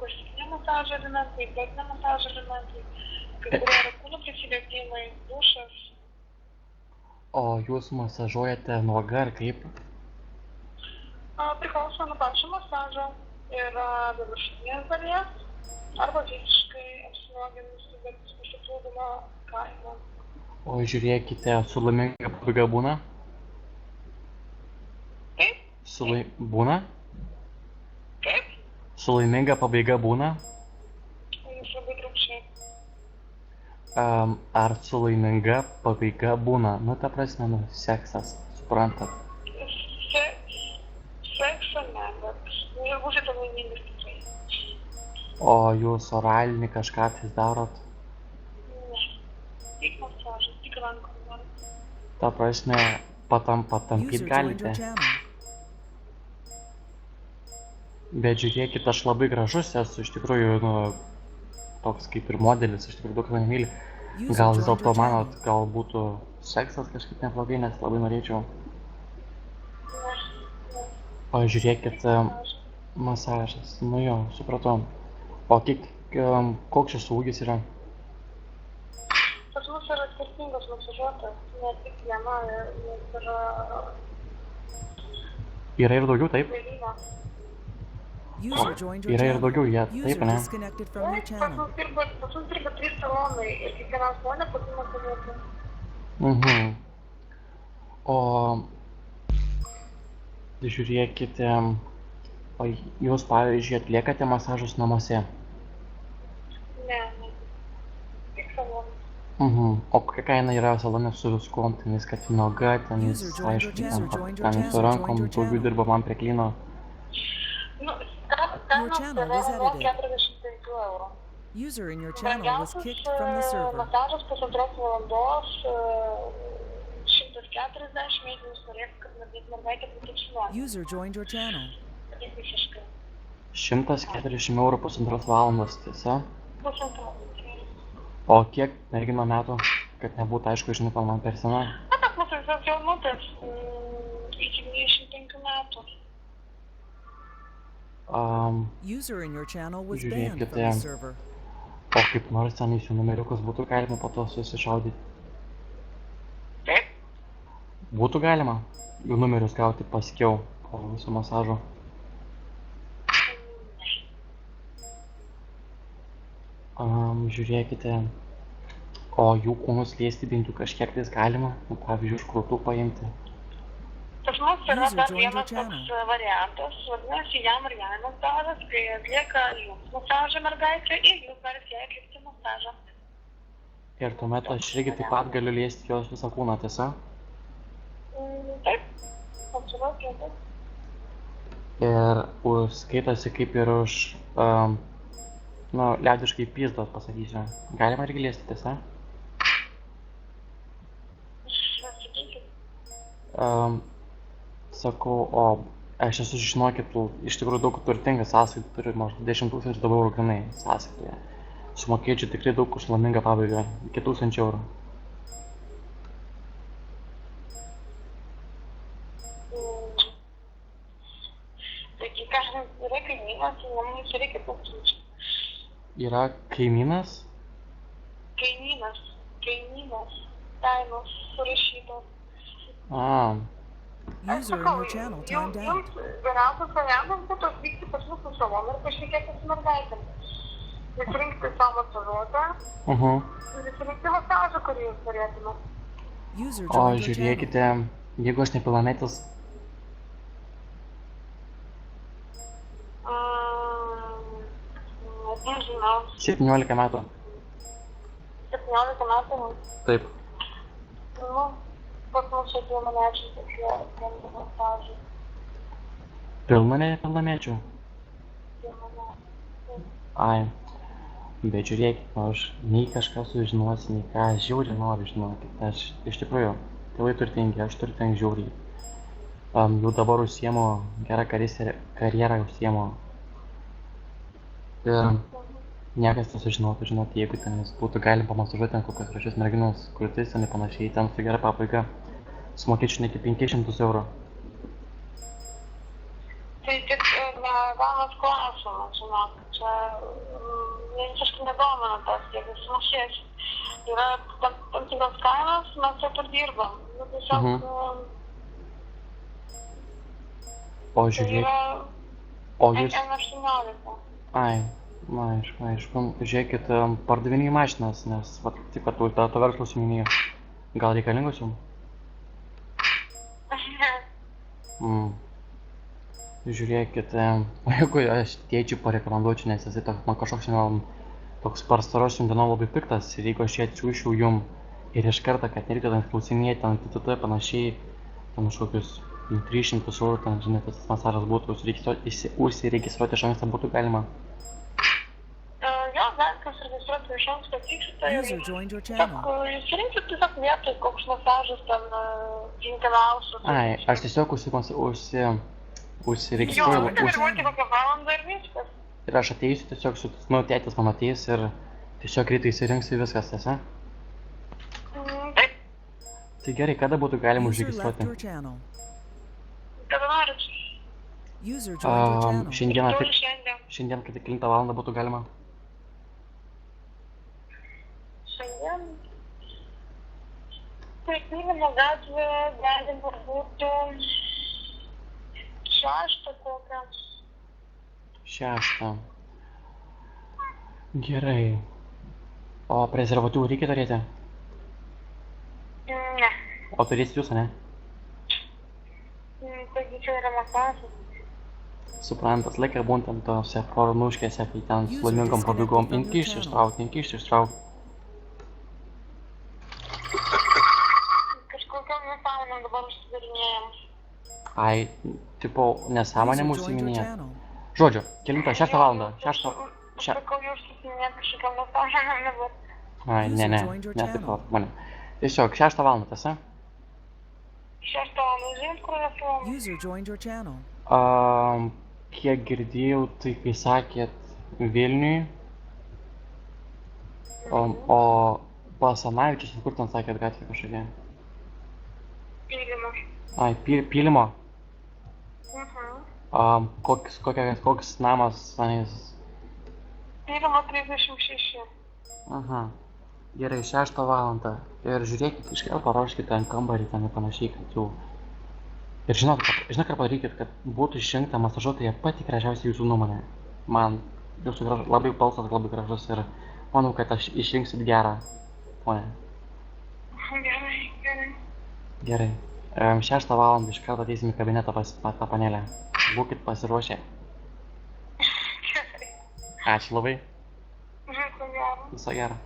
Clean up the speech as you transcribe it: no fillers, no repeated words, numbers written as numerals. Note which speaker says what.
Speaker 1: viršutinio masažo elementai, plotinio masažo elementai, kai kurie yra kūno prisilietimai, dušas.
Speaker 2: O jūs masažuojate nuoga ar kaip?
Speaker 1: Priklauso nuo pačio masažo. Yra be viršutinės dalies, arba visiškai apsinuoginusi, bet užsiplūdimo kaimo.
Speaker 2: O žiūrėkite, su laiminga pabaiga būna?
Speaker 1: Kaip?
Speaker 2: Būna?
Speaker 1: Kaip?
Speaker 2: Su laiminga pabaiga būna?
Speaker 1: Jūs labai trukščiai.
Speaker 2: Ar su laiminga pabaiga būna? Nu, ta prasme, seksas, suprantat?
Speaker 1: Seksą ne, bet jūs būsite laimingas tikrai.
Speaker 2: O jūs oralinį kažką tai darot?
Speaker 1: Ne. Tik masažas, tik rankom.
Speaker 2: Ta prasme, patampyt galite. Bet žiūrėkit, aš labai gražus esu, iš tikrųjų, toks kaip ir modelis, iš tikrųjų daug mane myli. Gal vis dėlto manot, gal būtų seksas kažkaip neblogai, nes labai norėčiau. O žiūrėkit, masažas, nu jo, supratau. O koks šis ūgis yra?
Speaker 1: Pas mus yra skirtingos masažuotas, ne tik viena, nes yra...
Speaker 2: Yra ir daugiau, taip? Yra ir daugiau, jie, taip, ne?
Speaker 1: Pas mus dirba 3 salonai ir kiekviena žmonė pati masažuoti.
Speaker 2: O žiūrėkite, o jūs, pavyzdžiui, atliekate masažus namuose?
Speaker 1: Ne, tik salonai.
Speaker 2: O kokia kaina yra salone su viskuom, ten viską nuoga, ten jis, aišku, ten su rankom, daugiau dirba man prie klino.
Speaker 1: Nu, kainos yra nuo 45 eurų. Brangiausias masažas pusantros valandos 140, jeigu jūs norėtų, kad mergaitė patikšinuotų. Visiškai.
Speaker 2: 140 eurų pusantros valandos, tiesa?
Speaker 1: Pusantros.
Speaker 2: O kiek mergino metų, kad nebūtų aišku, žinai, man per sena?
Speaker 1: Na, tas mūsų visas jaunutės iki 25 metų.
Speaker 2: Žiūrėkite, o kaip nors ten jūsų numeriukus būtų galima po to susišaudyti?
Speaker 1: Taip?
Speaker 2: Būtų galima jų numerius gauti paskiau po viso masažo? Žiūrėkite, o jų kūnus liesti bent jau kažkiek tais galima, pavyzdžiui, iš krūtų paimti?
Speaker 1: Pas mus yra dar vienas toks variantas, vadinasi, jam ir jai masažas, kai atlieka jums masažą mergaitė ir jūs galite jai atlikti masažą.
Speaker 2: Ir tuomet aš irgi taip pat galiu liesti jos visą kūną, tiesa?
Speaker 1: Taip, absoliučiai taip.
Speaker 2: Ir skaitosi kaip ir už, liaudiškai pyzdos pasakysiu. Galima irgi liesti, tiesa? Sakau, o aš esu, žinokit, iš tikrųjų daug turtingas sąskaitų, turiu maždaug 10 000 eurų grynai sąskaitoje. Sumokėčiau tikrai daug už laimingą pabaigą, iki 1000 eurų.
Speaker 1: Taigi, kažkas yra kaimynas, mums reikia 1000.
Speaker 2: Yra kaimynas?
Speaker 1: Kaimynas, kainos surašytos. Jums geriausias variantas būtų atvykti pas mūsų saloną ir pašnekėti su mergaitėm. Įsirinkti savo masažuotoją ir įsirinkti masažą, kurį jūs norėtumėte.
Speaker 2: O žiūrėkite, jeigu aš nepilnametis?
Speaker 1: Nežinau.
Speaker 2: 17 metų.
Speaker 1: 17 metų?
Speaker 2: Taip.
Speaker 1: Nu, pas mus čia pilnamečiai tokie masažai.
Speaker 2: Pilnamečių?
Speaker 1: Pilnamečiai.
Speaker 2: Ai. Bet žiūrėkit, aš nei kažką sužinosiu, nei ką aš žiauriai noriu žinoti. Aš iš tikrųjų, tėvai turtingi, aš turtingi žiauriai. Jau dabar užsiemu, gerą karjerą užsiemu. Ir niekas nesužinotų, žinoti, jeigu ten būtų galima pamasažuoti ten kokios gražios merginos krūtis, ten ir panašiai, ten su gera pabaiga. Sumokėčiau net 500 eurų.
Speaker 1: Tai tik gauna geras klausimas, žinok. Čia visiškai nedomina tas, jeigu sumokėsi. Yra tam tikros kainos, mes taip ir dirbam. Tiesiog
Speaker 2: O
Speaker 1: tai
Speaker 2: žiūrėk,
Speaker 1: yra
Speaker 2: o jūs...
Speaker 1: N18.
Speaker 2: Ai, na, aišku, žiūrėkit, pardavinėjai mašinas, nes, va, taip, kad to verslo užsiiminėjo. Gal reikalingos jums? Žiūrėkit, o jeigu aš tėčiui parekomenduočiau, nes jisai man kažkoks toks pastarosiom dienom labai piktas, ir jeigu aš jį atsiųsčiau jum ir iš karto, kad nereikia ten klausinėti, ten TTT panašiai, ten kažkokius 300 eurų, ten, žinai, tas masažas būtų, užsiregistruoti iš anksto būtų galima.
Speaker 1: Jo, galite užsiregistruoti iš anksto, atvykite ir išsirinksit tiesiog vietoj, koks masažas ten tinkamiausias.
Speaker 2: Ai, aš tiesiog užsiregistruoju.
Speaker 1: Jo, vairuoti kokią valandą ir viskas.
Speaker 2: Ir aš ateisiu tiesiog su, tėtis man ateis ir tiesiog greitai įsirinksiu viskas, tiesa?
Speaker 1: Taip.
Speaker 2: Tai gerai, kada būtų galima užregistruoti?
Speaker 1: Kada norit?
Speaker 2: Šiandien, kada 9 valandą būtų galima?
Speaker 1: Šiandien? Tai Pylimo gatvė galima būtų 6 kokią.
Speaker 2: 6. Gerai. O prezervatyvų reikia turėti?
Speaker 1: Ne.
Speaker 2: O turėsit jūs, ne?
Speaker 1: Taigi čia yra masažas.
Speaker 2: Suprantat, laiką būtent tose pornuškėse, kai ten su laimingom pabaigom inkišti, ištraukti.
Speaker 1: Kažkokiom nesąmonėm dabar užsidarinėjom.
Speaker 2: Ai, tipo, nesąmonėm užsiiminėjat. Žodžiu, 6 valandą.
Speaker 1: Sakau, jūs užsiminėt kažkokiom nesąmonėm dabar.
Speaker 2: Ai, ne, taip mane. Tiesiog 6 valandą, tiesa?
Speaker 1: 6 valandą, žinot, kur esu?
Speaker 2: Kiek girdėjau, tai kai sakėt Vilniui, o Basanavičius, kur ten sakėt gatvė kažkokia?
Speaker 1: Pylimo.
Speaker 2: Ai, Pylimo? Koks namas tenais?
Speaker 1: Pylimo 36.
Speaker 2: Aha. Gerai, 6 valandą. Ir žiūrėkit, iškart paruoškite ant kambarį ten ir panašiai, kad jau... Ir žinot, ką padarykit, kad būtų išrinkta masažuotoja pati gražiausia jūsų nuomonė. Man jūsų labai balsas labai gražus ir manau, kad aš išrinksit gerą ponę. Gerai. 6 valandą iš karto ateisim į kabinetą pas tą panelę. Būkit pasiruošę. Ačiū labai.
Speaker 1: Viso gero.
Speaker 2: Viso gero.